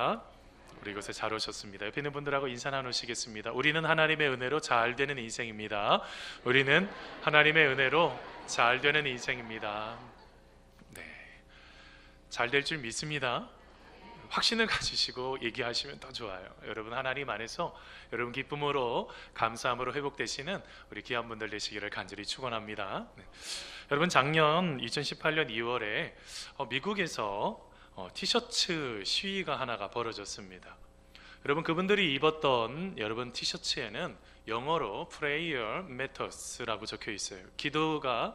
반갑습니다. 우리 이곳에 잘 오셨습니다. 옆에 있는 분들하고 인사 나누시겠습니다. 우리는 하나님의 은혜로 잘 되는 인생입니다. 우리는 하나님의 은혜로 잘 되는 인생입니다. 네, 잘 될 줄 믿습니다. 확신을 가지시고 얘기하시면 더 좋아요. 여러분 하나님 안에서 여러분 기쁨으로 감사함으로 회복되시는 우리 귀한 분들 되시기를 간절히 축원합니다. 네. 여러분 작년 2018년 2월에 미국에서 티셔츠 시위가 하나가 벌어졌습니다. 여러분 그분들이 입었던 여러분 티셔츠에는 영어로 Prayer Matters라고 적혀 있어요. 기도가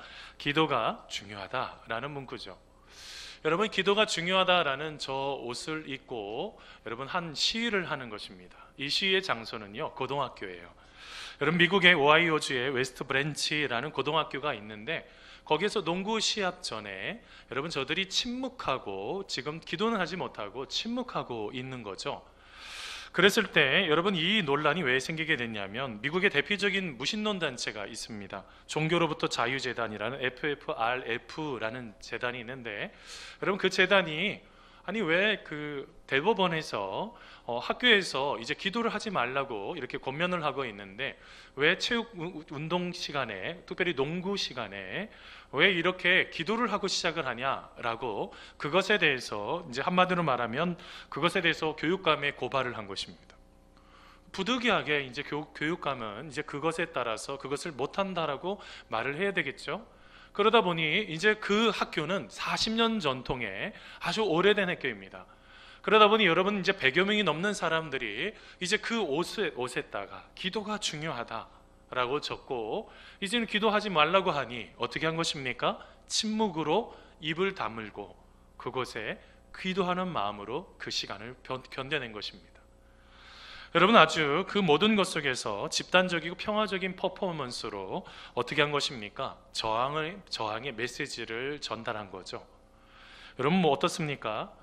중요하다라는 문구죠. 여러분 기도가 중요하다라는 저 옷을 입고 여러분 한 시위를 하는 것입니다. 이 시위의 장소는요 고등학교예요. 여러분 미국의 오하이오주의 웨스트 브랜치라는 고등학교가 있는데 거기에서 농구 시합 전에 여러분 저들이 침묵하고 지금 기도는 하지 못하고 침묵하고 있는 거죠. 그랬을 때 여러분 이 논란이 왜 생기게 됐냐면 미국의 대표적인 무신론 단체가 있습니다. 종교로부터 자유재단이라는 FFRF라는 재단이 있는데 여러분 그 재단이 아니 왜 그 대법원에서 학교에서 이제 기도를 하지 말라고 이렇게 권면을 하고 있는데 왜 체육 운동 시간에 특별히 농구 시간에 왜 이렇게 기도를 하고 시작을 하냐라고 그것에 대해서 이제 한마디로 말하면 그것에 대해서 교육감에 고발을 한 것입니다. 부득이하게 이제 교육감은 이제 그것에 따라서 그것을 못한다라고 말을 해야 되겠죠. 그러다 보니 이제 그 학교는 40년 전통의 아주 오래된 학교입니다. 그러다 보니 여러분 이제 100여 명이 넘는 사람들이 이제 그 옷에다가 기도가 중요하다라고 적고 이제는 기도하지 말라고 하니 어떻게 한 것입니까? 침묵으로 입을 다물고 그곳에 기도하는 마음으로 그 시간을 견뎌낸 것입니다. 여러분 아주 그 모든 것 속에서 집단적이고 평화적인 퍼포먼스로 어떻게 한 것입니까? 저항의 메시지를 전달한 거죠. 여러분 뭐 어떻습니까?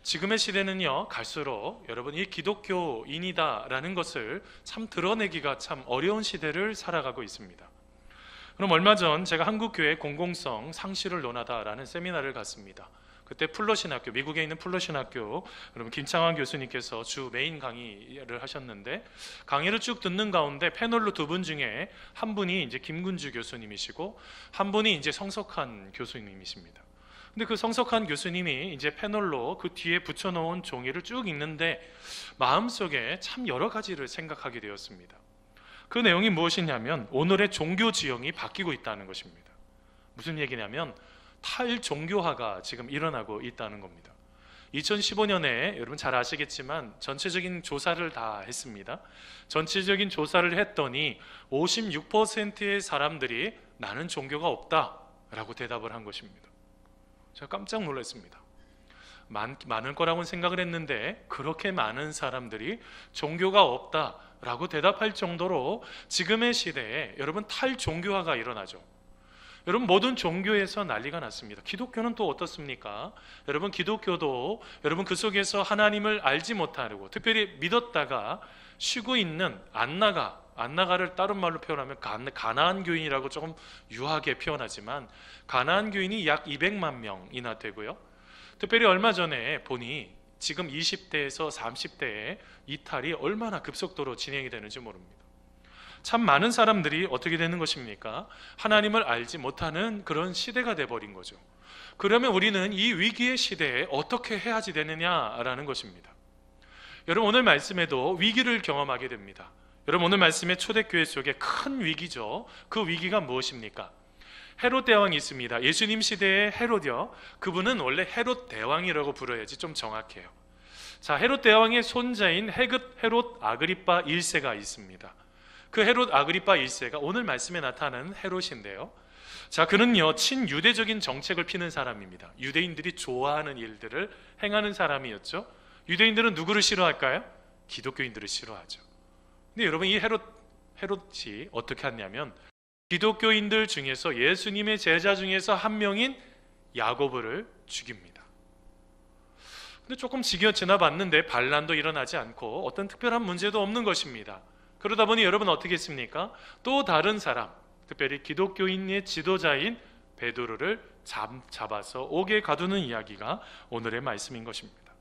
지금의 시대는요 갈수록 여러분 이 기독교인이다라는 것을 참 드러내기가 참 어려운 시대를 살아가고 있습니다. 그럼 얼마 전 제가 한국교회 공공성 상실을 논하다라는 세미나를 갔습니다. 그때 플러신학교, 미국에 있는 플러신학교 여러분 김창환 교수님께서 주 메인 강의를 하셨는데 강의를 쭉 듣는 가운데 패널로 두 분 중에 한 분이 이제 김군주 교수님이시고 한 분이 이제 성석한 교수님이십니다. 근데 그 성석한 교수님이 이제 패널로 그 뒤에 붙여놓은 종이를 쭉 읽는데 마음속에 참 여러 가지를 생각하게 되었습니다. 그 내용이 무엇이냐면 오늘의 종교 지형이 바뀌고 있다는 것입니다. 무슨 얘기냐면 탈종교화가 지금 일어나고 있다는 겁니다. 2015년에 여러분 잘 아시겠지만 전체적인 조사를 다 했습니다. 전체적인 조사를 했더니 56%의 사람들이 나는 종교가 없다라고 대답을 한 것입니다. 제가 깜짝 놀랐습니다. 많을 거라고 생각을 했는데 그렇게 많은 사람들이 종교가 없다라고 대답할 정도로 지금의 시대에 여러분 탈종교화가 일어나죠. 여러분 모든 종교에서 난리가 났습니다. 기독교는 또 어떻습니까? 여러분 기독교도 여러분 그 속에서 하나님을 알지 못하고 특별히 믿었다가 쉬고 있는 안나가를 다른 말로 표현하면 가나안 교인이라고 조금 유하게 표현하지만 가나안 교인이 약 200만 명이나 되고요. 특별히 얼마 전에 보니 지금 20대에서 30대의 이탈이 얼마나 급속도로 진행이 되는지 모릅니다. 참 많은 사람들이 어떻게 되는 것입니까? 하나님을 알지 못하는 그런 시대가 돼버린 거죠. 그러면 우리는 이 위기의 시대에 어떻게 해야지 되느냐라는 것입니다. 여러분 오늘 말씀에도 위기를 경험하게 됩니다. 여러분 오늘 말씀의 초대교회 속에 큰 위기죠. 그 위기가 무엇입니까? 헤롯 대왕이 있습니다. 예수님 시대의 헤롯이요. 그분은 원래 헤롯 대왕이라고 불러야지 좀 정확해요. 자, 헤롯 대왕의 손자인 헤롯 아그리파 1세가 있습니다. 그 헤롯 아그리파 1세가 오늘 말씀에 나타나는 헤롯인데요. 자, 그는요 친유대적인 정책을 피는 사람입니다. 유대인들이 좋아하는 일들을 행하는 사람이었죠. 유대인들은 누구를 싫어할까요? 기독교인들을 싫어하죠. 근데 여러분 이 헤롯이 어떻게 했냐면 기독교인들 중에서 예수님의 제자 중에서 한 명인 야고보를 죽입니다. 근데 조금 지나봤는데 반란도 일어나지 않고 어떤 특별한 문제도 없는 것입니다. 그러다 보니 여러분 어떻게 했습니까? 또 다른 사람, 특별히 기독교인의 지도자인 베드로를 잡아서 옥에 가두는 이야기가 오늘의 말씀인 것입니다.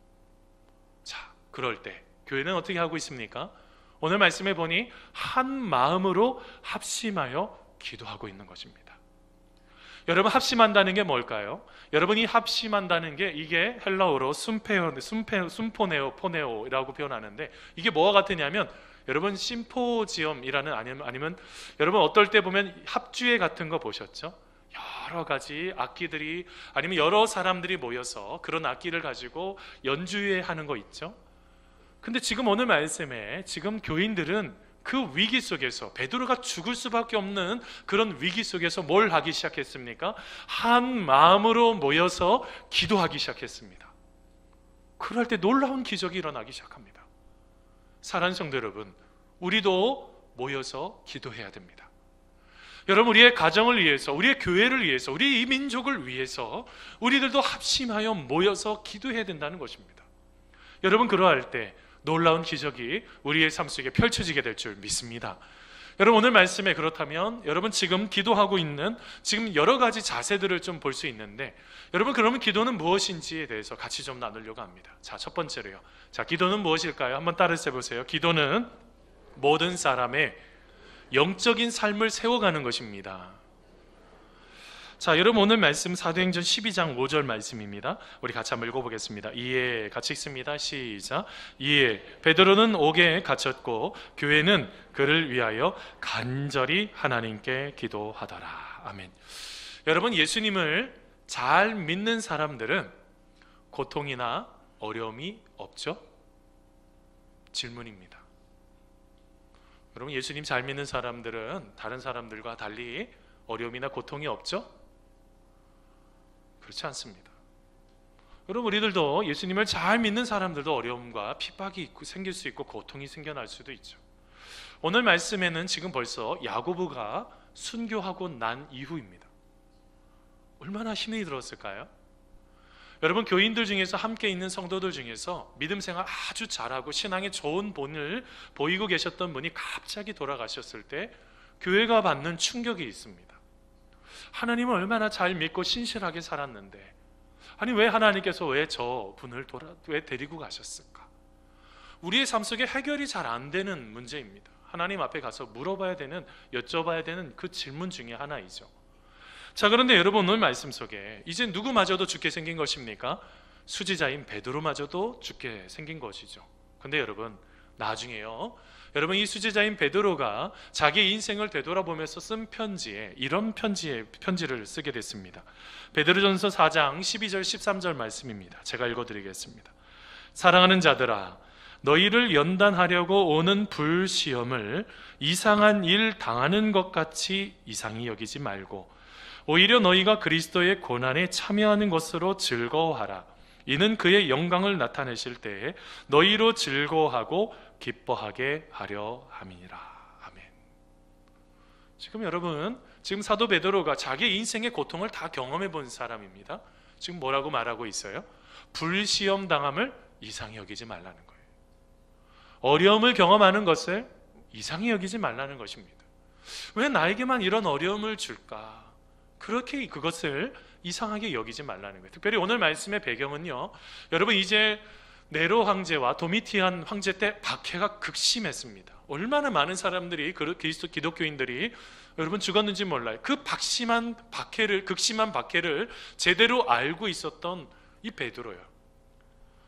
자, 그럴 때 교회는 어떻게 하고 있습니까? 오늘 말씀에 보니 한 마음으로 합심하여 기도하고 있는 것입니다. 여러분, 합심한다는 게 뭘까요? 여러분이 합심한다는 게 이게 헬라어로 순포네오라고 표현하는데, 이게 뭐와 같으냐면 여러분 심포지엄이라는, 아니면 여러분 어떨 때 보면 합주회 같은 거 보셨죠? 여러 가지 악기들이, 아니면 여러 사람들이 모여서 그런 악기를 가지고 연주회 하는 거 있죠? 근데 지금 오늘 말씀에 지금 교인들은 그 위기 속에서, 베드로가 죽을 수밖에 없는 그런 위기 속에서 뭘 하기 시작했습니까? 한 마음으로 모여서 기도하기 시작했습니다. 그럴 때 놀라운 기적이 일어나기 시작합니다. 사랑하는 성도 여러분, 우리도 모여서 기도해야 됩니다. 여러분, 우리의 가정을 위해서, 우리의 교회를 위해서, 우리 이 민족을 위해서 우리들도 합심하여 모여서 기도해야 된다는 것입니다. 여러분, 그러할 때 놀라운 기적이 우리의 삶 속에 펼쳐지게 될 줄 믿습니다. 여러분, 오늘 말씀에 그렇다면 여러분 지금 기도하고 있는 지금 여러 가지 자세들을 좀 볼 수 있는데, 여러분 그러면 기도는 무엇인지에 대해서 같이 좀 나누려고 합니다. 자, 첫 번째로요. 자, 기도는 무엇일까요? 한번 따라서 해보세요. 기도는 모든 사람의 영적인 삶을 세워가는 것입니다. 자, 여러분 오늘 말씀 사도행전 12장 5절 말씀입니다. 우리 같이 한번 읽어보겠습니다. 이에 같이 읽습니다. 시작. 이에 베드로는 옥에 갇혔고 교회는 그를 위하여 간절히 하나님께 기도하더라. 아멘. 여러분, 예수님을 잘 믿는 사람들은 고통이나 어려움이 없죠? 질문입니다. 여러분, 예수님 잘 믿는 사람들은 다른 사람들과 달리 어려움이나 고통이 없죠? 그렇지 않습니다. 여러분, 우리들도 예수님을 잘 믿는 사람들도 어려움과 핍박이 생길 수 있고 고통이 생겨날 수도 있죠. 오늘 말씀에는 지금 벌써 야고보가 순교하고 난 이후입니다. 얼마나 힘이 들었을까요? 여러분, 교인들 중에서 함께 있는 성도들 중에서 믿음 생활 아주 잘하고 신앙에 좋은 본을 보이고 계셨던 분이 갑자기 돌아가셨을 때 교회가 받는 충격이 있습니다. 하나님을 얼마나 잘 믿고 신실하게 살았는데, 아니 왜 하나님께서 왜 저 분을 왜 데리고 가셨을까? 우리의 삶 속에 해결이 잘 안 되는 문제입니다. 하나님 앞에 가서 물어봐야 되는, 여쭤봐야 되는 그 질문 중에 하나이죠. 자, 그런데 여러분 오늘 말씀 속에 이제 누구마저도 죽게 생긴 것입니까? 수지자인 베드로마저도 죽게 생긴 것이죠. 근데 여러분, 나중에요, 여러분 이 수지자인 베드로가 자기 인생을 되돌아보면서 쓴 편지에 이런 편지를 쓰게 됐습니다. 베드로전서 4장 12절 13절 말씀입니다. 제가 읽어드리겠습니다. 사랑하는 자들아, 너희를 연단하려고 오는 불시험을 이상한 일 당하는 것 같이 이상히 여기지 말고 오히려 너희가 그리스도의 고난에 참여하는 것으로 즐거워하라. 이는 그의 영광을 나타내실 때에 너희로 즐거워하고 기뻐하게 하려 함이니라. 아멘. 지금 여러분, 지금 사도 베드로가 자기 인생의 고통을 다 경험해 본 사람입니다. 지금 뭐라고 말하고 있어요? 불시험 당함을 이상히 여기지 말라는 거예요. 어려움을 경험하는 것을 이상히 여기지 말라는 것입니다. 왜 나에게만 이런 어려움을 줄까? 그렇게 그것을 이상하게 여기지 말라는 거예요. 특별히 오늘 말씀의 배경은요, 여러분 이제 네로 황제와 도미티안 황제 때 박해가 극심했습니다. 얼마나 많은 사람들이, 그리스도 기독교인들이 여러분 죽었는지 몰라요. 그 극심한 박해를 제대로 알고 있었던 이 베드로요.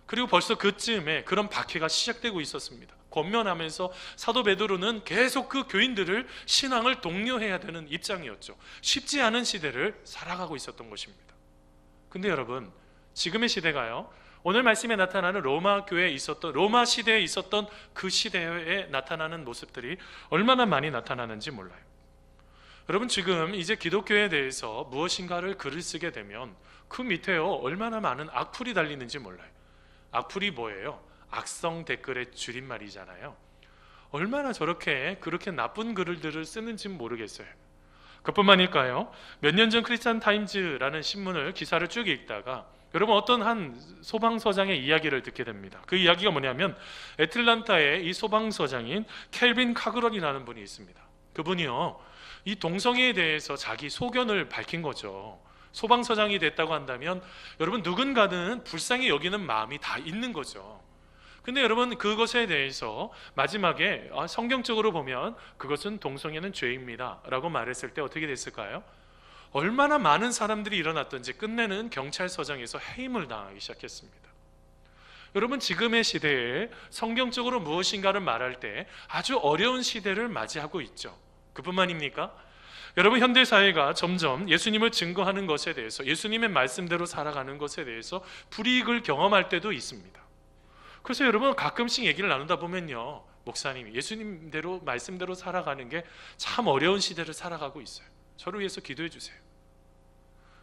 그리고 벌써 그쯤에 그런 박해가 시작되고 있었습니다. 권면하면서 사도 베드로는 계속 그 교인들을 신앙을 독려해야 되는 입장이었죠. 쉽지 않은 시대를 살아가고 있었던 것입니다. 근데 여러분, 지금의 시대가요, 오늘 말씀에 나타나는 로마 시대에 있었던 그 시대에 나타나는 모습들이 얼마나 많이 나타나는지 몰라요. 여러분, 지금 이제 기독교에 대해서 무엇인가를 글을 쓰게 되면 그 밑에요, 얼마나 많은 악플이 달리는지 몰라요. 악플이 뭐예요? 악성 댓글의 줄임말이잖아요. 얼마나 그렇게 나쁜 글들을 쓰는지는 모르겠어요. 그뿐만일까요? 몇 년 전 크리스찬 타임즈라는 신문을 기사를 쭉 읽다가 여러분 어떤 한 소방서장의 이야기를 듣게 됩니다. 그 이야기가 뭐냐면 애틀란타의 이 소방서장인 켈빈 카그런이라는 분이 있습니다. 그분이요, 이 동성애에 대해서 자기 소견을 밝힌 거죠. 소방서장이 됐다고 한다면 여러분 누군가는 불쌍히 여기는 마음이 다 있는 거죠. 근데 여러분, 그것에 대해서 마지막에 성경적으로 보면 그것은 동성애는 죄입니다 라고 말했을 때 어떻게 됐을까요? 얼마나 많은 사람들이 일어났던지 끝내는 경찰서장에서 해임을 당하기 시작했습니다. 여러분, 지금의 시대에 성경적으로 무엇인가를 말할 때 아주 어려운 시대를 맞이하고 있죠. 그뿐만입니까? 여러분, 현대사회가 점점 예수님을 증거하는 것에 대해서, 예수님의 말씀대로 살아가는 것에 대해서 불이익을 경험할 때도 있습니다. 그래서 여러분, 가끔씩 얘기를 나누다 보면요, 목사님이 예수님대로 말씀대로 살아가는 게 참 어려운 시대를 살아가고 있어요. 저를 위해서 기도해 주세요.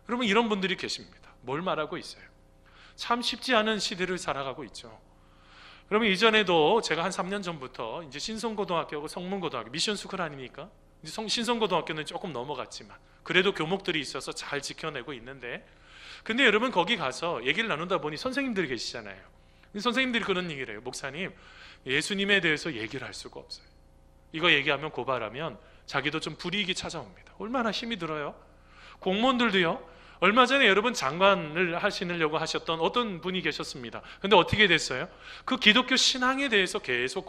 여러분, 이런 분들이 계십니다. 뭘 말하고 있어요? 참 쉽지 않은 시대를 살아가고 있죠. 여러분, 이전에도 제가 한 3년 전부터 이제 신성고등학교하고 성문고등학교 미션스쿨 아닙니까? 신성고등학교는 조금 넘어갔지만 그래도 교목들이 있어서 잘 지켜내고 있는데, 근데 여러분, 거기 가서 얘기를 나누다 보니 선생님들이 계시잖아요. 선생님들이 그런 얘기를 해요. 목사님, 예수님에 대해서 얘기를 할 수가 없어요. 이거 얘기하면, 고발하면 자기도 좀 불이익이 찾아옵니다. 얼마나 힘이 들어요? 공무원들도요. 얼마 전에 여러분, 장관을 하시려고 하셨던 어떤 분이 계셨습니다. 근데 어떻게 됐어요? 그 기독교 신앙에 대해서 계속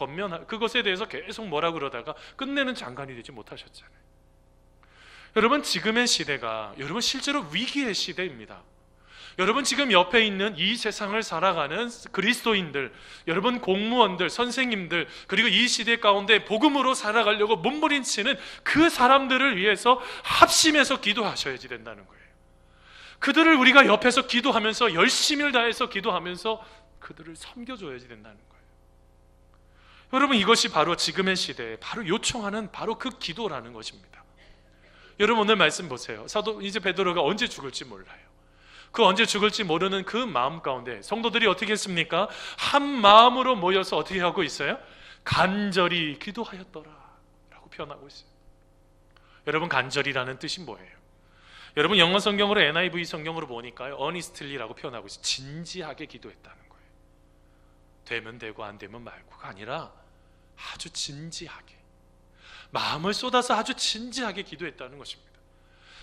그것에 대해서 계속 뭐라 그러다가 끝내는 장관이 되지 못하셨잖아요. 여러분, 지금의 시대가 여러분 실제로 위기의 시대입니다. 여러분, 지금 옆에 있는 이 세상을 살아가는 그리스도인들, 여러분 공무원들, 선생님들, 그리고 이 시대 가운데 복음으로 살아가려고 몸부림치는 그 사람들을 위해서 합심해서 기도하셔야지 된다는 거예요. 그들을 우리가 옆에서 기도하면서 열심을 다해서 기도하면서 그들을 섬겨줘야지 된다는 거예요. 여러분, 이것이 바로 지금의 시대에 바로 요청하는 바로 그 기도라는 것입니다. 여러분, 오늘 말씀 보세요. 사도 이제 베드로가 언제 죽을지 몰라요. 그 언제 죽을지 모르는 그 마음 가운데 성도들이 어떻게 했습니까? 한 마음으로 모여서 어떻게 하고 있어요? 간절히 기도하였더라 라고 표현하고 있어요. 여러분, 간절이라는 뜻이 뭐예요? 여러분, 영어 성경으로 NIV 성경으로 보니까요, earnestly라고 표현하고 있어요. 진지하게 기도했다는 거예요. 되면 되고 안 되면 말고가 아니라 아주 진지하게, 마음을 쏟아서 아주 진지하게 기도했다는 것입니다.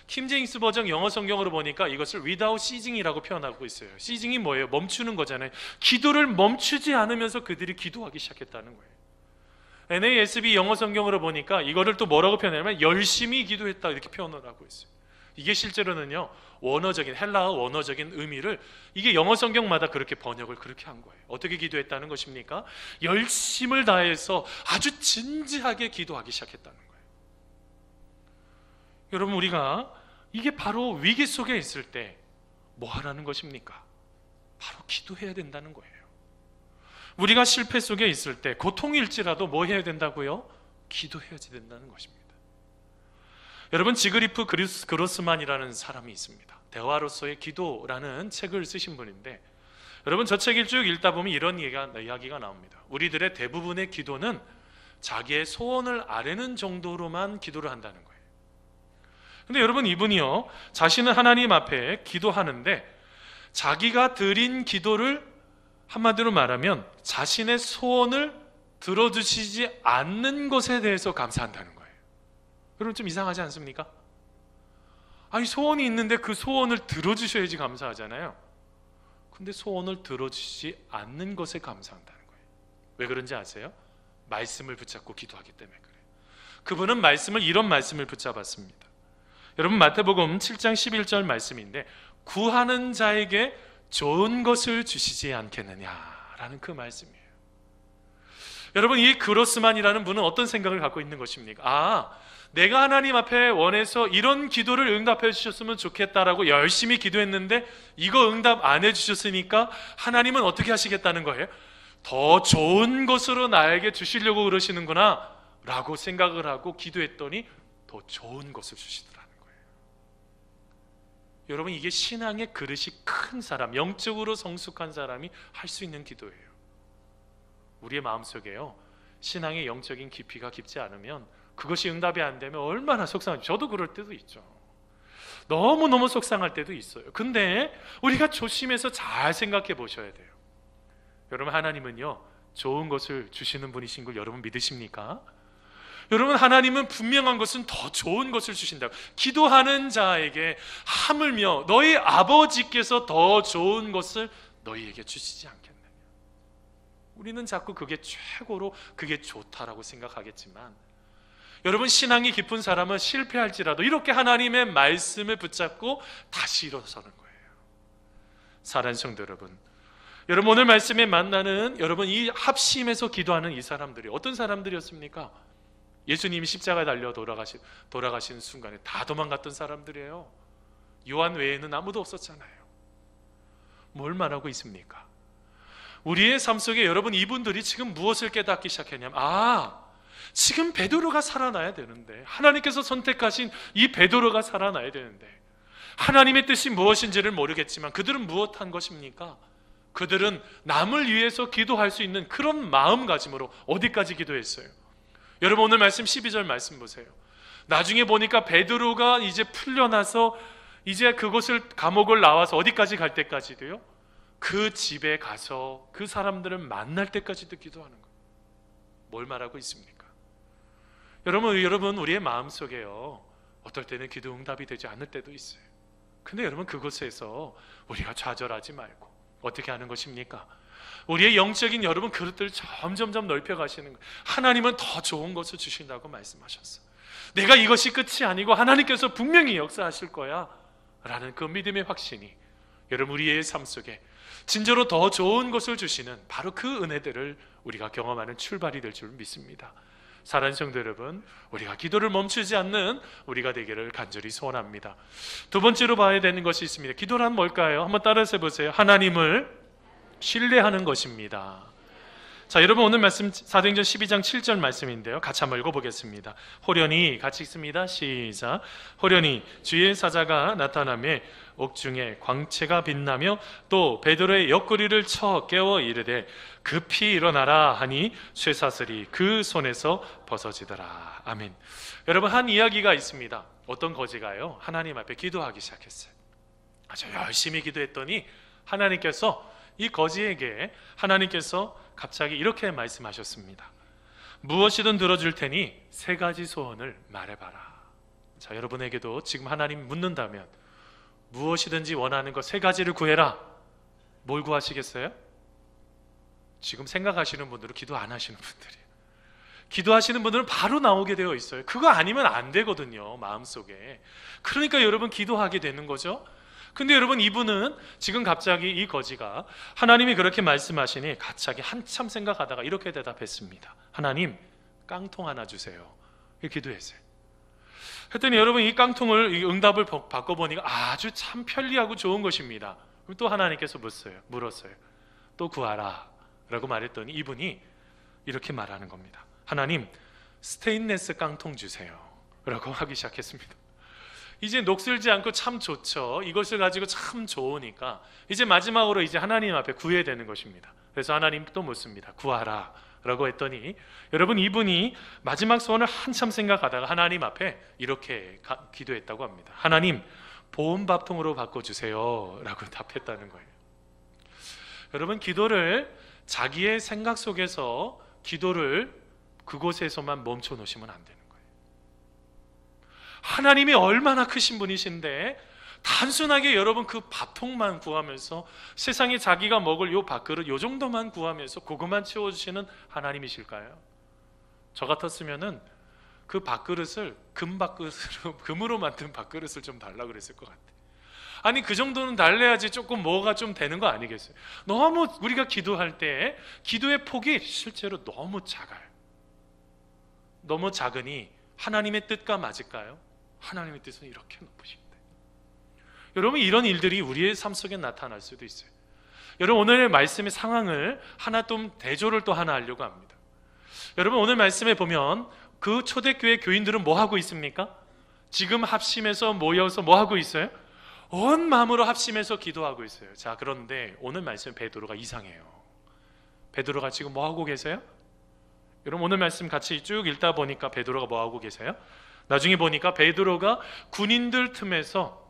킹제임스 버전 영어 성경으로 보니까 이것을 without ceasing이라고 표현하고 있어요. ceasing이 뭐예요? 멈추는 거잖아요. 기도를 멈추지 않으면서 그들이 기도하기 시작했다는 거예요. NASB 영어 성경으로 보니까 이거를 또 뭐라고 표현하냐면 열심히 기도했다 이렇게 표현을 하고 있어요. 이게 실제로는요, 원어적인 헬라어 원어적인 의미를 이게 영어 성경마다 그렇게 번역을 그렇게 한 거예요. 어떻게 기도했다는 것입니까? 열심을 다해서 아주 진지하게 기도하기 시작했다는 거예요. 여러분, 우리가 이게 바로 위기 속에 있을 때 뭐 하라는 것입니까? 바로 기도해야 된다는 거예요. 우리가 실패 속에 있을 때 고통일지라도 뭐 해야 된다고요? 기도해야지 된다는 것입니다. 여러분, 지그리프 그로스만이라는 사람이 있습니다. 대화로서의 기도라는 책을 쓰신 분인데, 여러분, 저 책을 쭉 읽다 보면 이런 이야기가 나옵니다. 우리들의 대부분의 기도는 자기의 소원을 아뢰는 정도로만 기도를 한다는 거예요. 근데 여러분, 이분이요, 자신은 하나님 앞에 기도하는데 자기가 드린 기도를 한마디로 말하면 자신의 소원을 들어주시지 않는 것에 대해서 감사한다는 거예요. 여러분, 좀 이상하지 않습니까? 아니, 소원이 있는데 그 소원을 들어주셔야지 감사하잖아요. 근데 소원을 들어주시지 않는 것에 감사한다는 거예요. 왜 그런지 아세요? 말씀을 붙잡고 기도하기 때문에 그래요. 그분은 이런 말씀을 붙잡았습니다. 여러분, 마태복음 7장 11절 말씀인데, 구하는 자에게 좋은 것을 주시지 않겠느냐라는 그 말씀이에요. 여러분, 이 그로스만이라는 분은 어떤 생각을 갖고 있는 것입니까? 내가 하나님 앞에 원해서 이런 기도를 응답해 주셨으면 좋겠다라고 열심히 기도했는데 이거 응답 안 해주셨으니까 하나님은 어떻게 하시겠다는 거예요? 더 좋은 것으로 나에게 주시려고 그러시는구나 라고 생각을 하고 기도했더니 더 좋은 것을 주시더라는 거예요. 여러분, 이게 신앙의 그릇이 큰 사람, 영적으로 성숙한 사람이 할 수 있는 기도예요. 우리의 마음속에요, 신앙의 영적인 깊이가 깊지 않으면 그것이 응답이 안 되면 얼마나 속상한지, 저도 그럴 때도 있죠. 너무너무 속상할 때도 있어요. 근데 우리가 조심해서 잘 생각해 보셔야 돼요. 여러분, 하나님은요, 좋은 것을 주시는 분이신 걸 여러분 믿으십니까? 여러분, 하나님은 분명한 것은 더 좋은 것을 주신다고. 기도하는 자에게 하물며 너희 아버지께서 더 좋은 것을 너희에게 주시지 않겠느냐. 우리는 자꾸 그게 최고로 그게 좋다라고 생각하겠지만, 여러분, 신앙이 깊은 사람은 실패할지라도 이렇게 하나님의 말씀을 붙잡고 다시 일어서는 거예요. 사랑하는 성도 여러분, 여러분 오늘 말씀에 만나는 여러분 이 합심해서 기도하는 이 사람들이 어떤 사람들이었습니까? 예수님이 십자가에 달려 돌아가시는 순간에 다 도망갔던 사람들이에요. 요한 외에는 아무도 없었잖아요. 뭘 말하고 있습니까? 우리의 삶 속에 여러분 이분들이 지금 무엇을 깨닫기 시작했냐면, 지금 베드로가 살아나야 되는데, 하나님께서 선택하신 이 베드로가 살아나야 되는데, 하나님의 뜻이 무엇인지를 모르겠지만 그들은 무엇한 것입니까? 그들은 남을 위해서 기도할 수 있는 그런 마음가짐으로 어디까지 기도했어요? 여러분 오늘 말씀 12절 말씀 보세요. 나중에 보니까 베드로가 이제 풀려나서 이제 그곳을 감옥을 나와서 어디까지 갈 때까지도요, 그 집에 가서 그 사람들을 만날 때까지도 기도하는 거예요. 뭘 말하고 있습니까? 여러분 우리의 마음속에요, 어떨 때는 기도 응답이 되지 않을 때도 있어요. 근데 여러분 그곳에서 우리가 좌절하지 말고 어떻게 하는 것입니까? 우리의 영적인 여러분 그릇들을 점점 넓혀가시는 거예요. 하나님은 더 좋은 것을 주신다고 말씀하셨어요. 내가 이것이 끝이 아니고 하나님께서 분명히 역사하실 거야 라는 그 믿음의 확신이 여러분 우리의 삶 속에 진짜로 더 좋은 것을 주시는 바로 그 은혜들을 우리가 경험하는 출발이 될 줄 믿습니다. 사랑하는 성도 여러분, 우리가 기도를 멈추지 않는 우리가 되기를 간절히 소원합니다. 두 번째로 봐야 되는 것이 있습니다. 기도란 뭘까요? 한번 따라서 해보세요. 하나님을 신뢰하는 것입니다. 자, 여러분 오늘 말씀 사도행전 12장 7절 말씀인데요, 같이 한번 읽어보겠습니다. 호련히, 같이 읽습니다. 시작. 호련히 주의 사자가 나타나며 옥중에 광채가 빛나며 또 베드로의 옆구리를 쳐 깨워 이르되 급히 일어나라 하니 쇠사슬이 그 손에서 벗어지더라. 아멘. 여러분 한 이야기가 있습니다. 어떤 거지가요, 하나님 앞에 기도하기 시작했어요. 아주 열심히 기도했더니 하나님께서 이 거지에게 하나님께서 갑자기 이렇게 말씀하셨습니다. 무엇이든 들어줄 테니 세 가지 소원을 말해봐라. 자, 여러분에게도 지금 하나님 묻는다면 무엇이든지 원하는 것 세 가지를 구해라. 뭘 구하시겠어요? 지금 생각하시는 분들은 기도 안 하시는 분들이에요. 기도하시는 분들은 바로 나오게 되어 있어요. 그거 아니면 안 되거든요, 마음속에. 그러니까 여러분 기도하게 되는 거죠. 근데 여러분 이분은 지금 갑자기 이 거지가 하나님이 그렇게 말씀하시니 갑자기 한참 생각하다가 이렇게 대답했습니다. 하나님, 깡통 하나 주세요. 이렇게 기도했어요. 했더니 여러분 이 깡통을, 이 응답을 바꿔보니까 아주 참 편리하고 좋은 것입니다. 그럼 또 하나님께서 물었어요. 또 구하라 라고 말했더니 이분이 이렇게 말하는 겁니다. 하나님, 스테인레스 깡통 주세요 라고 하기 시작했습니다. 이제 녹슬지 않고 참 좋죠. 이것을 가지고 참 좋으니까 이제 마지막으로 이제 하나님 앞에 구해야 되는 것입니다. 그래서 하나님 또 묻습니다. 구하라 라고 했더니 여러분 이분이 마지막 소원을 한참 생각하다가 하나님 앞에 이렇게 기도했다고 합니다. 하나님, 보온밥통으로 바꿔주세요 라고 답했다는 거예요. 여러분 기도를 자기의 생각 속에서 기도를 그곳에서만 멈춰 놓으시면 안 되는 거예요. 하나님이 얼마나 크신 분이신데 단순하게 여러분 그 밥통만 구하면서 세상에 자기가 먹을 요 밥그릇 요 정도만 구하면서 그것만 채워주시는 하나님이실까요? 저 같았으면은 그 밥그릇을 금으로 만든 밥그릇을 좀 달라 그랬을 것 같아요. 아니 그 정도는 달래야지 조금 뭐가 좀 되는 거 아니겠어요? 너무 우리가 기도할 때 기도의 폭이 실제로 너무 작아요. 너무 작으니 하나님의 뜻과 맞을까요? 하나님의 뜻은 이렇게 높으신데. 여러분 이런 일들이 우리의 삶 속에 나타날 수도 있어요. 여러분 오늘의 말씀의 상황을 하나 좀 대조를 또 하나 하려고 합니다. 여러분 오늘 말씀에 보면 그 초대교회 교인들은 뭐 하고 있습니까? 지금 합심해서 모여서 뭐 하고 있어요? 온 마음으로 합심해서 기도하고 있어요. 자, 그런데 오늘 말씀 베드로가 이상해요. 베드로가 지금 뭐 하고 계세요? 여러분 오늘 말씀 같이 쭉 읽다 보니까 베드로가 뭐 하고 계세요? 나중에 보니까 베드로가 군인들 틈에서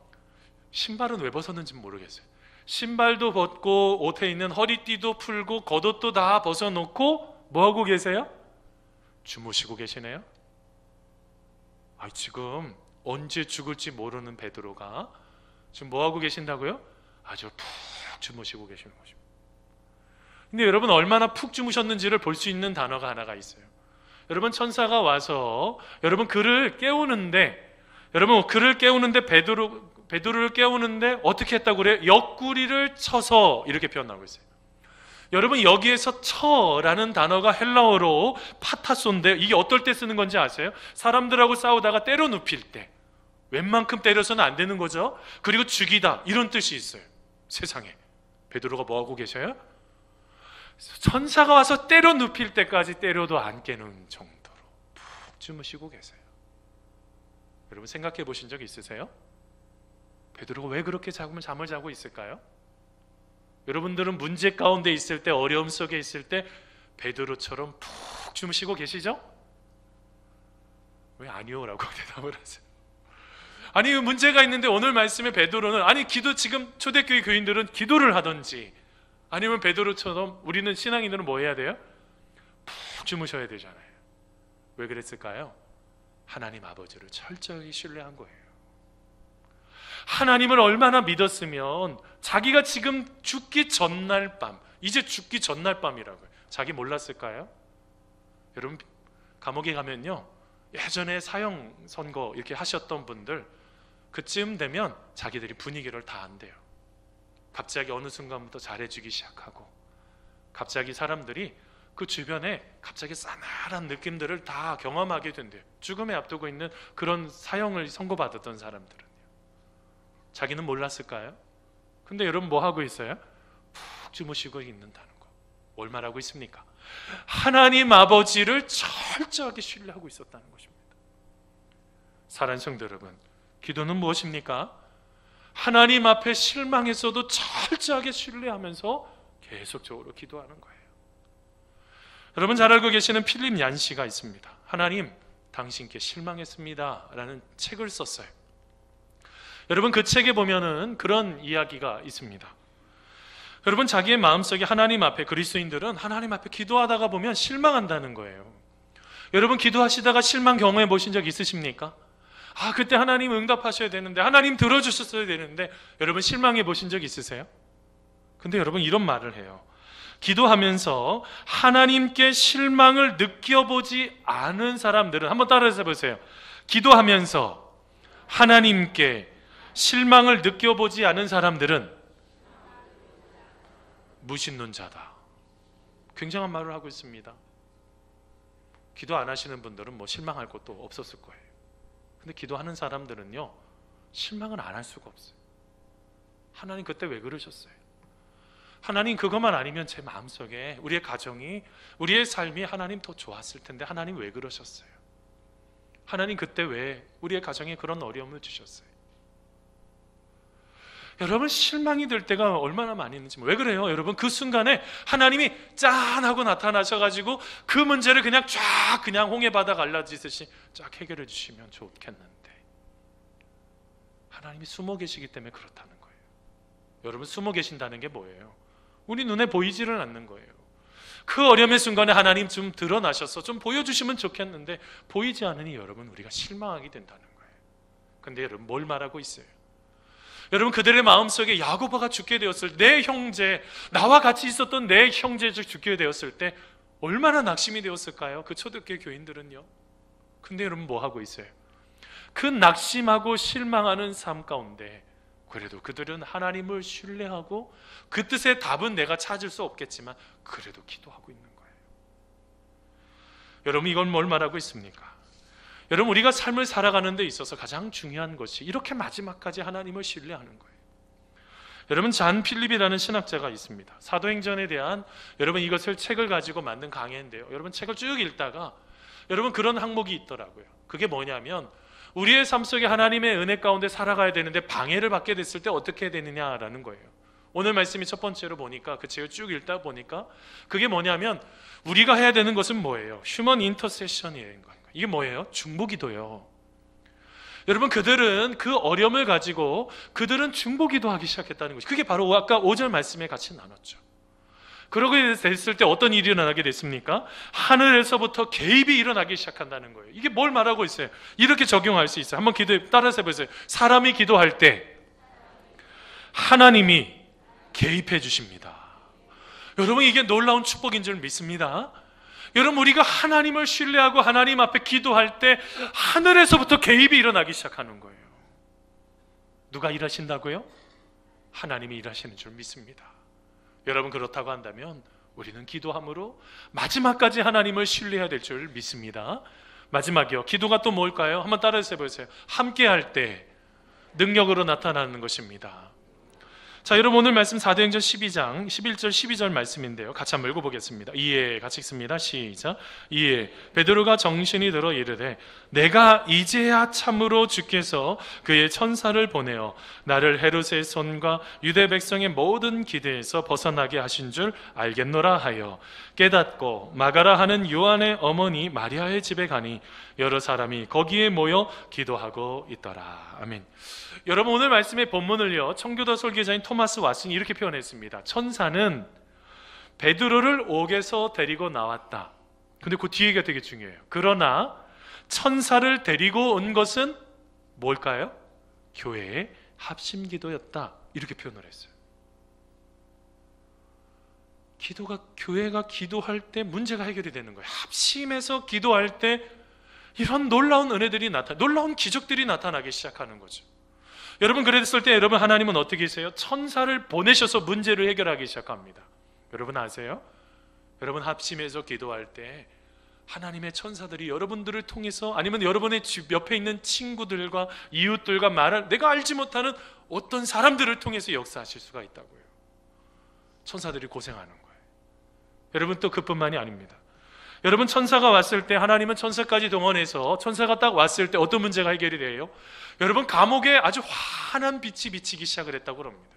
신발은 왜 벗었는지 모르겠어요. 신발도 벗고 옷에 있는 허리띠도 풀고 겉옷도 다 벗어놓고 뭐 하고 계세요? 주무시고 계시네요. 지금 언제 죽을지 모르는 베드로가 지금 뭐 하고 계신다고요? 아주 푹 주무시고 계시는 것입니다. 근데 여러분 얼마나 푹 주무셨는지를 볼 수 있는 단어가 하나가 있어요. 여러분 천사가 와서 여러분 그를 깨우는데 베드로를 깨우는데 어떻게 했다고 그래요? 옆구리를 쳐서 이렇게 표현하고 있어요. 여러분 여기에서 쳐라는 단어가 헬라어로 파타소인데 이게 어떨 때 쓰는 건지 아세요? 사람들하고 싸우다가 때려 눕힐 때 웬만큼 때려서는 안 되는 거죠. 그리고 죽이다 이런 뜻이 있어요. 세상에 베드로가 뭐하고 계셔요? 천사가 와서 때려 눕힐 때까지 때려도 안 깨는 정도로 푹 주무시고 계세요. 여러분 생각해 보신 적 있으세요? 베드로가 왜 그렇게 잠을 자고 있을까요? 여러분들은 문제 가운데 있을 때, 어려움 속에 있을 때 베드로처럼 푹 주무시고 계시죠? 왜 아니요? 라고 대답을 하세요. 아니 문제가 있는데 오늘 말씀에 베드로는 지금 초대교회 교인들은 기도를 하든지 아니면 베드로처럼 우리는 신앙인들은 뭐 해야 돼요? 푹 주무셔야 되잖아요. 왜 그랬을까요? 하나님 아버지를 철저히 신뢰한 거예요. 하나님을 얼마나 믿었으면 자기가 지금 죽기 전날 밤, 이제 죽기 전날 밤이라고요. 자기 몰랐을까요? 여러분 감옥에 가면요, 예전에 사형 선고 이렇게 하셨던 분들 그쯤 되면 자기들이 분위기를 다 안대요. 갑자기 어느 순간부터 잘해주기 시작하고 갑자기 사람들이 그 주변에 갑자기 싸늘한 느낌들을 다 경험하게 된대요. 죽음에 앞두고 있는 그런 사형을 선고받았던 사람들은요. 자기는 몰랐을까요? 근데 여러분 뭐 하고 있어요? 푹 주무시고 있는다는 거. 뭘 말하고 있습니까? 하나님 아버지를 철저하게 신뢰하고 있었다는 것입니다. 사랑하는 성도 여러분, 기도는 무엇입니까? 하나님 앞에 실망했어도 철저하게 신뢰하면서 계속적으로 기도하는 거예요. 여러분 잘 알고 계시는 필립 얀시가 있습니다. 하나님 당신께 실망했습니다 라는 책을 썼어요. 여러분 그 책에 보면은 그런 이야기가 있습니다. 여러분 자기의 마음속에 하나님 앞에, 그리스도인들은 하나님 앞에 기도하다가 보면 실망한다는 거예요. 여러분 기도하시다가 실망 경험해 보신 적 있으십니까? 그때 하나님 응답하셔야 되는데, 하나님 들어주셨어야 되는데, 여러분 실망해 보신 적 있으세요? 근데 여러분 이런 말을 해요. 기도하면서 하나님께 실망을 느껴보지 않은 사람들은, 한번 따라해서 보세요. 기도하면서 하나님께 실망을 느껴보지 않은 사람들은 무신론자다. 굉장한 말을 하고 있습니다. 기도 안 하시는 분들은 뭐 실망할 것도 없었을 거예요. 근데 기도하는 사람들은요, 실망을 안 할 수가 없어요. 하나님 그때 왜 그러셨어요? 하나님 그것만 아니면 제 마음속에 우리의 가정이, 우리의 삶이 하나님 더 좋았을 텐데 하나님 왜 그러셨어요? 하나님 그때 왜 우리의 가정에 그런 어려움을 주셨어요? 여러분 실망이 될 때가 얼마나 많이 있는지. 왜 그래요? 여러분 그 순간에 하나님이 짠 하고 나타나셔가지고 그 문제를 그냥 쫙 그냥 홍해바다 갈라지듯이 쫙 해결해 주시면 좋겠는데 하나님이 숨어 계시기 때문에 그렇다는 거예요. 여러분 숨어 계신다는 게 뭐예요? 우리 눈에 보이지를 않는 거예요. 그 어려움의 순간에 하나님 좀 드러나셔서 좀 보여주시면 좋겠는데 보이지 않으니 여러분 우리가 실망하게 된다는 거예요. 근데 여러분 뭘 말하고 있어요? 여러분 그들의 마음속에 야고보가 죽게 되었을 때, 내 형제, 나와 같이 있었던 내 형제가 죽게 되었을 때 얼마나 낙심이 되었을까요? 그 초대교회 교인들은요. 근데 여러분 뭐 하고 있어요? 그 낙심하고 실망하는 삶 가운데 그래도 그들은 하나님을 신뢰하고 그 뜻의 답은 내가 찾을 수 없겠지만 그래도 기도하고 있는 거예요. 여러분 이건 뭘 말하고 있습니까? 여러분 우리가 삶을 살아가는 데 있어서 가장 중요한 것이 이렇게 마지막까지 하나님을 신뢰하는 거예요. 여러분 잔 필립이라는 신학자가 있습니다. 사도행전에 대한 여러분 이것을 책을 가지고 만든 강해인데요. 여러분 책을 쭉 읽다가 여러분 그런 항목이 있더라고요. 그게 뭐냐면 우리의 삶 속에 하나님의 은혜 가운데 살아가야 되는데 방해를 받게 됐을 때 어떻게 해야 되느냐라는 거예요. 오늘 말씀이 첫 번째로 보니까 그 책을 쭉 읽다 보니까 그게 뭐냐면 우리가 해야 되는 것은 뭐예요? 휴먼 인터세션이에요. 이게 뭐예요? 중보기도요. 여러분 그들은 그 어려움을 가지고 그들은 중보기도 하기 시작했다는 것이, 그게 바로 아까 5절 말씀에 같이 나눴죠. 그러게 됐을 때 어떤 일이 일어나게 됐습니까? 하늘에서부터 개입이 일어나기 시작한다는 거예요. 이게 뭘 말하고 있어요? 이렇게 적용할 수 있어요. 한번 따라서 해보세요. 사람이 기도할 때 하나님이 개입해 주십니다. 여러분, 이게 놀라운 축복인 줄 믿습니다. 여러분, 우리가 하나님을 신뢰하고 하나님 앞에 기도할 때 하늘에서부터 개입이 일어나기 시작하는 거예요. 누가 일하신다고요? 하나님이 일하시는 줄 믿습니다. 여러분, 그렇다고 한다면 우리는 기도함으로 마지막까지 하나님을 신뢰해야 될 줄 믿습니다. 마지막이요, 기도가 또 뭘까요? 한번 따라서 해보세요. 함께할 때 능력으로 나타나는 것입니다. 자, 여러분, 오늘 말씀 사도행전 12장 11절 12절 말씀인데요, 같이 한번 읽어보겠습니다. 이에 같이 읽습니다. 시작. 이에 베드로가 정신이 들어 이르되 내가 이제야 참으로 주께서 그의 천사를 보내어 나를 헤롯의 손과 유대 백성의 모든 기대에서 벗어나게 하신 줄 알겠노라 하여 깨닫고 마가라 하는 요한의 어머니 마리아의 집에 가니 여러 사람이 거기에 모여 기도하고 있더라. 아멘. 여러분, 오늘 말씀의 본문을요, 청교도 설교자인 토마스 왓슨이 이렇게 표현했습니다. 천사는 베드로를 옥에서 데리고 나왔다. 근데 그 뒤에가 되게 중요해요. 그러나 천사를 데리고 온 것은 뭘까요? 교회의 합심기도였다. 이렇게 표현을 했어요. 교회가 기도할 때 문제가 해결이 되는 거예요. 합심해서 기도할 때 이런 놀라운 은혜들이 놀라운 기적들이 나타나기 시작하는 거죠. 여러분, 그랬을 때 여러분, 하나님은 어떻게 계세요? 천사를 보내셔서 문제를 해결하기 시작합니다. 여러분 아세요? 여러분, 합심해서 기도할 때 하나님의 천사들이 여러분들을 통해서, 아니면 여러분의 옆에 있는 친구들과 이웃들과 내가 알지 못하는 어떤 사람들을 통해서 역사하실 수가 있다고요. 천사들이 고생하는 거예요. 여러분, 또 그뿐만이 아닙니다. 여러분, 천사가 왔을 때 하나님은 천사까지 동원해서 천사가 딱 왔을 때 어떤 문제가 해결이 돼요? 여러분, 감옥에 아주 환한 빛이 비치기 시작을 했다고 합니다.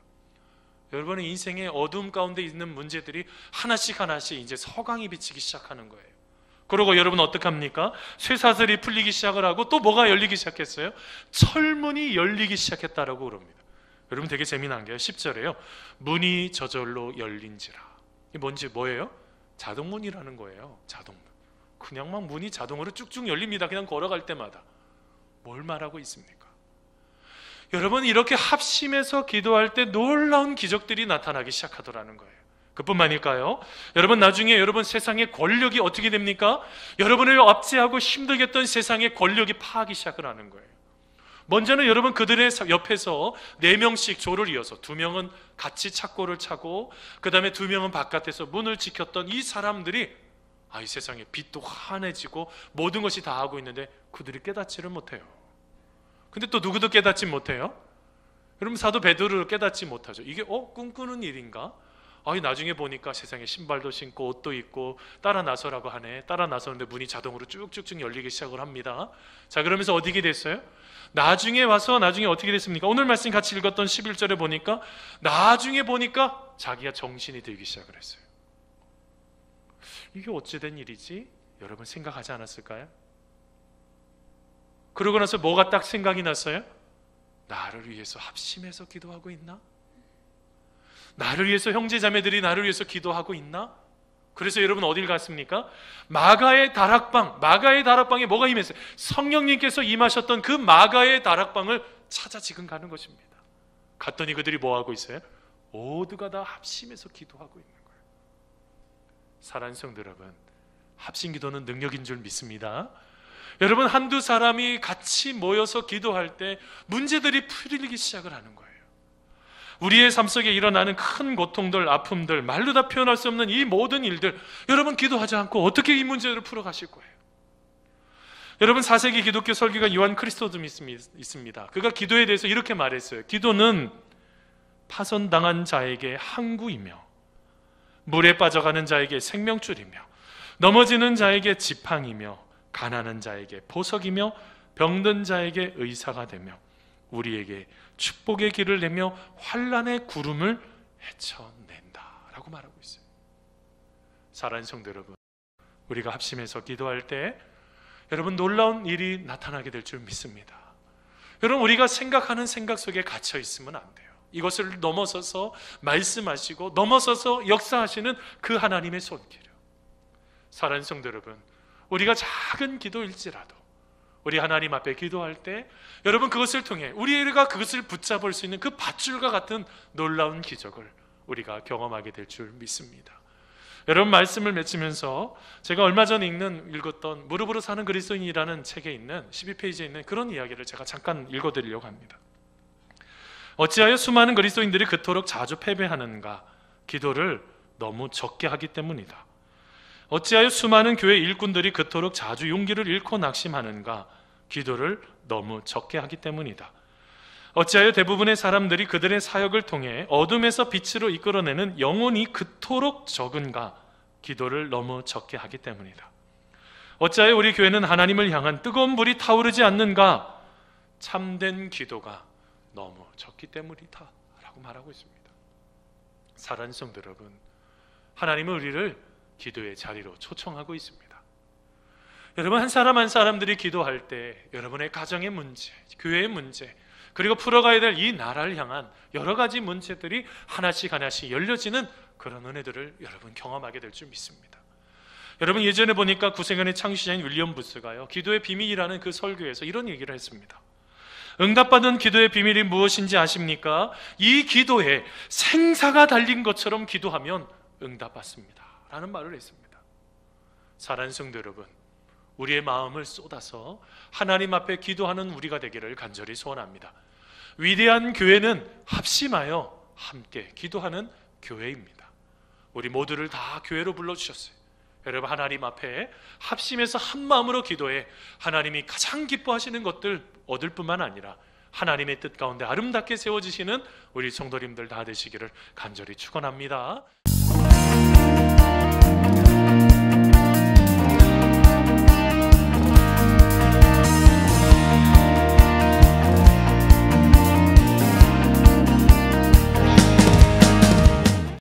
여러분의 인생의 어두움 가운데 있는 문제들이 하나씩 이제 서광이 비치기 시작하는 거예요. 그러고 여러분 어떻게 합니까? 쇠사슬이 풀리기 시작을 하고 또 뭐가 열리기 시작했어요? 철문이 열리기 시작했다라고 그럽니다. 여러분, 되게 재미난 게요, 10절에요 문이 저절로 열린지라. 이게 뭔지 뭐예요? 자동문이라는 거예요. 자동문. 그냥 막 문이 자동으로 쭉쭉 열립니다. 그냥 걸어갈 때마다. 뭘 말하고 있습니까? 여러분, 이렇게 합심해서 기도할 때 놀라운 기적들이 나타나기 시작하더라는 거예요. 그뿐만일까요? 여러분, 나중에 여러분 세상의 권력이 어떻게 됩니까? 여러분을 압제하고 힘들게 했던 세상의 권력이 파하기 시작을 하는 거예요. 먼저는 여러분, 그들의 옆에서 4명씩 조를 이어서 2명은 같이 착고를 차고, 그 다음에 2명은 바깥에서 문을 지켰던 이 사람들이 이 세상에 빛도 환해지고 모든 것이 다 하고 있는데 그들이 깨닫지를 못해요. 근데 또 누구도 깨닫지 못해요? 여러분, 사도 베드로를 깨닫지 못하죠. 이게 꿈꾸는 일인가? 나중에 보니까 세상에 신발도 신고 옷도 입고 따라 나서라고 하네. 따라 나서는데 문이 자동으로 쭉쭉쭉 열리기 시작을 합니다. 자, 그러면서 어디게 됐어요? 나중에 어떻게 됐습니까? 오늘 말씀 같이 읽었던 11절에 보니까 나중에 보니까 자기가 정신이 들기 시작을 했어요. 이게 어찌된 일이지? 여러분, 생각하지 않았을까요? 그러고 나서 뭐가 딱 생각이 났어요? 나를 위해서 합심해서 기도하고 있나? 나를 위해서 형제자매들이 나를 위해서 기도하고 있나? 그래서 여러분 어딜 갔습니까? 마가의 다락방에 뭐가 임했어요? 성령님께서 임하셨던 그 마가의 다락방을 찾아 지금 가는 것입니다. 갔더니 그들이 뭐 하고 있어요? 모두가 다 합심해서 기도하고 있는 거예요. 사랑하는 성도 여러분, 합심기도는 능력인 줄 믿습니다. 여러분, 한두 사람이 같이 모여서 기도할 때 문제들이 풀리기 시작을 하는 거예요. 우리의 삶 속에 일어나는 큰 고통들, 아픔들, 말로 다 표현할 수 없는 이 모든 일들, 여러분 기도하지 않고 어떻게 이 문제를 풀어가실 거예요? 여러분, 4세기 기독교 설교가 요한 크리스토듬이 있습니다. 그가 기도에 대해서 이렇게 말했어요. 기도는 파손당한 자에게 항구이며 물에 빠져가는 자에게 생명줄이며 넘어지는 자에게 지팡이며 가난한 자에게 보석이며 병든 자에게 의사가 되며 우리에게 축복의 길을 내며 환난의 구름을 헤쳐낸다라고 말하고 있어요. 사랑하는 성도 여러분, 우리가 합심해서 기도할 때 여러분 놀라운 일이 나타나게 될 줄 믿습니다. 여러분, 우리가 생각하는 생각 속에 갇혀 있으면 안 돼요. 이것을 넘어서서 말씀하시고 넘어서서 역사하시는 그 하나님의 손길. 사랑하는 성도 여러분, 우리가 작은 기도일지라도 우리 하나님 앞에 기도할 때 여러분 그것을 통해 우리가 그것을 붙잡을 수 있는 그 밧줄과 같은 놀라운 기적을 우리가 경험하게 될 줄 믿습니다. 여러분, 말씀을 맺으면서 제가 얼마 전에 읽었던 무릎으로 사는 그리스도인이라는 책에 있는 12페이지에 있는 그런 이야기를 제가 잠깐 읽어드리려고 합니다. 어찌하여 수많은 그리스도인들이 그토록 자주 패배하는가? 기도를 너무 적게 하기 때문이다. 어찌하여 수많은 교회 일꾼들이 그토록 자주 용기를 잃고 낙심하는가? 기도를 너무 적게 하기 때문이다. 어찌하여 대부분의 사람들이 그들의 사역을 통해 어둠에서 빛으로 이끌어내는 영혼이 그토록 적은가? 기도를 너무 적게 하기 때문이다. 어찌하여 우리 교회는 하나님을 향한 뜨거운 불이 타오르지 않는가? 참된 기도가 너무 적기 때문이다 라고 말하고 있습니다. 사랑하는 성도 여러분, 하나님은 우리를 기도의 자리로 초청하고 있습니다. 여러분, 한 사람 한 사람들이 기도할 때 여러분의 가정의 문제, 교회의 문제, 그리고 풀어가야 될 이 나라를 향한 여러 가지 문제들이 하나씩 하나씩 열려지는 그런 은혜들을 여러분 경험하게 될 줄 믿습니다. 여러분, 예전에 보니까 구세관의 창시자인 윌리엄 부스가요, 기도의 비밀이라는 그 설교에서 이런 얘기를 했습니다. 응답받은 기도의 비밀이 무엇인지 아십니까? 이 기도에 생사가 달린 것처럼 기도하면 응답받습니다 라는 말을 했습니다. 사랑하는 성도 여러분, 우리의 마음을 쏟아서 하나님 앞에 기도하는 우리가 되기를 간절히 소원합니다. 위대한 교회는 합심하여 함께 기도하는 교회입니다. 우리 모두를 다 교회로 불러주셨어요. 여러분, 하나님 앞에 합심해서 한 마음으로 기도해 하나님이 가장 기뻐하시는 것들 얻을 뿐만 아니라 하나님의 뜻 가운데 아름답게 세워지시는 우리 성도님들 다 되시기를 간절히 축원합니다.